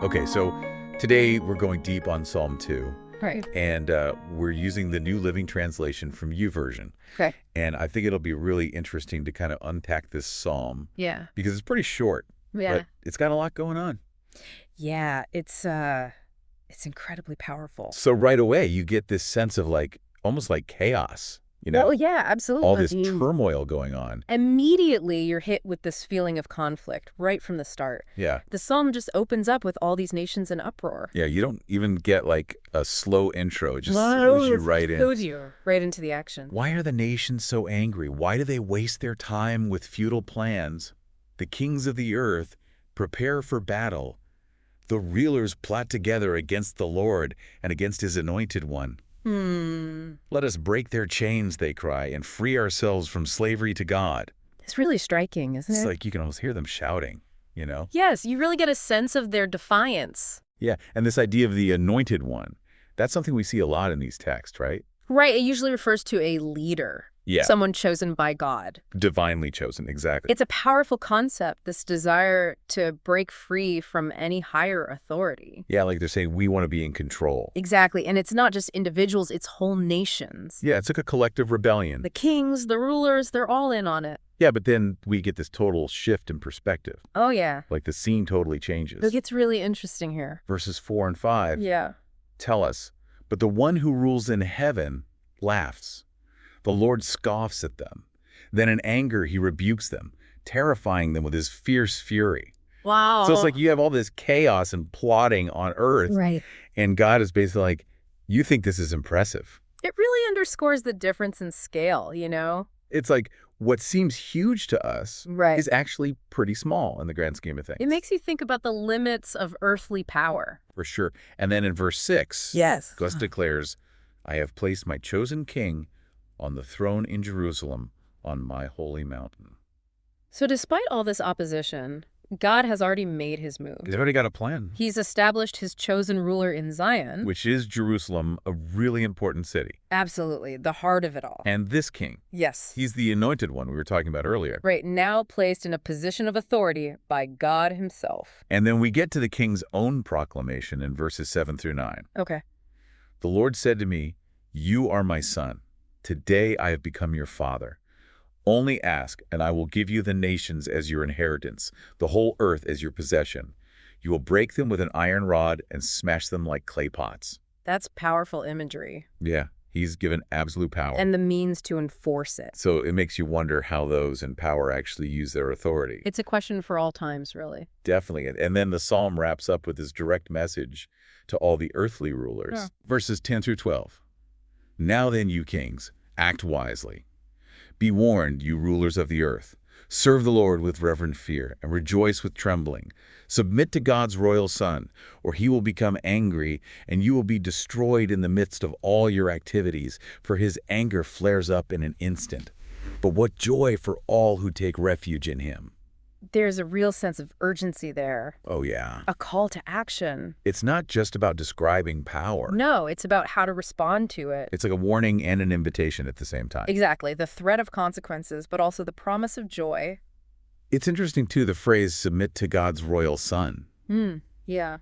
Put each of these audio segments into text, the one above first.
Okay, so today we're going deep on Psalm 2. Right. And we're using the New Living Translation from YouVersion. Okay. And I think it'll be really interesting to kind of unpack this psalm. Yeah. Because it's pretty short. Yeah. But it's got a lot going on. Yeah, it's incredibly powerful. So right away, you get this sense of almost like chaos, Oh, yeah, absolutely. all this turmoil going on. Immediately, you're hit with this feeling of conflict right from the start. Yeah. The psalm just opens up with all these nations in uproar. Yeah, you don't even get a slow intro. It just throws you right in. Right into the action. Why are the nations so angry? Why do they waste their time with futile plans? The kings of the earth prepare for battle. The rulers plot together against the Lord and against his anointed one. Let us break their chains, they cry, and free ourselves from slavery to God. It's really striking, isn't it? It's like you can almost hear them shouting, Yes, you really get a sense of their defiance. Yeah, and this idea of the anointed one, that's something we see a lot in these texts, right? Right, it usually refers to a leader. Yeah. Someone chosen by God. Divinely chosen, exactly. It's a powerful concept, this desire to break free from any higher authority. Yeah, like they're saying we want to be in control. Exactly, and it's not just individuals, it's whole nations. Yeah, it's like a collective rebellion. The kings, the rulers, they're all in on it. Yeah, but then we get this total shift in perspective. Oh, yeah. Like the scene totally changes. It gets really interesting here. Verses 4 and 5 Yeah. tell us, but the one who rules in heaven laughs. The Lord scoffs at them. Then in anger he rebukes them, terrifying them with his fierce fury. Wow. So it's like you have all this chaos and plotting on earth. Right. And God is basically like, you think this is impressive. It really underscores the difference in scale, It's like what seems huge to us Right. is actually pretty small in the grand scheme of things. It makes you think about the limits of earthly power. For sure. And then in verse 6, Yes. God declares, I have placed my chosen king on the throne in Jerusalem on my holy mountain. So despite all this opposition, God has already made his move. He's already got a plan. He's established his chosen ruler in Zion. Which is Jerusalem, a really important city. Absolutely, the heart of it all. And this king, Yes. he's the anointed one we were talking about earlier. Right, now placed in a position of authority by God himself. And then we get to the king's own proclamation in verses 7 through 9. Okay. The Lord said to me, you are my son. Today I have become your father. Only ask, and I will give you the nations as your inheritance, the whole earth as your possession. You will break them with an iron rod and smash them like clay pots. That's powerful imagery. Yeah, he's given absolute power. And the means to enforce it. So it makes you wonder how those in power actually use their authority. It's a question for all times, really. Definitely. And then the psalm wraps up with this direct message to all the earthly rulers. Yeah. Verses 10 through 12. Now then, you kings, act wisely. Be warned, you rulers of the earth. Serve the Lord with reverent fear and rejoice with trembling. Submit to God's royal Son, or he will become angry and you will be destroyed in the midst of all your activities, for his anger flares up in an instant. But what joy for all who take refuge in him. There's a real sense of urgency there. Oh, yeah. A call to action. It's not just about describing power. No, it's about how to respond to it. It's like a warning and an invitation at the same time. Exactly. The threat of consequences, but also the promise of joy. It's interesting, too, the phrase, submit to God's royal Son. Yeah.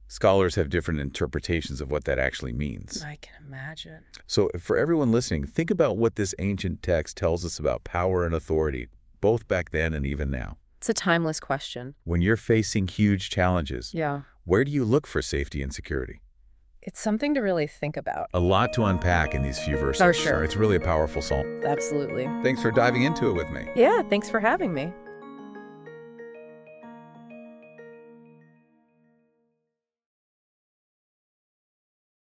Scholars have different interpretations of what that actually means. I can imagine. So for everyone listening, think about what this ancient text tells us about power and authority, both back then and even now. It's a timeless question. When you're facing huge challenges, Yeah. where do you look for safety and security? It's something to really think about. A lot to unpack in these few verses. For sure. It's really a powerful psalm. Absolutely. Thanks for diving into it with me. Yeah, thanks for having me.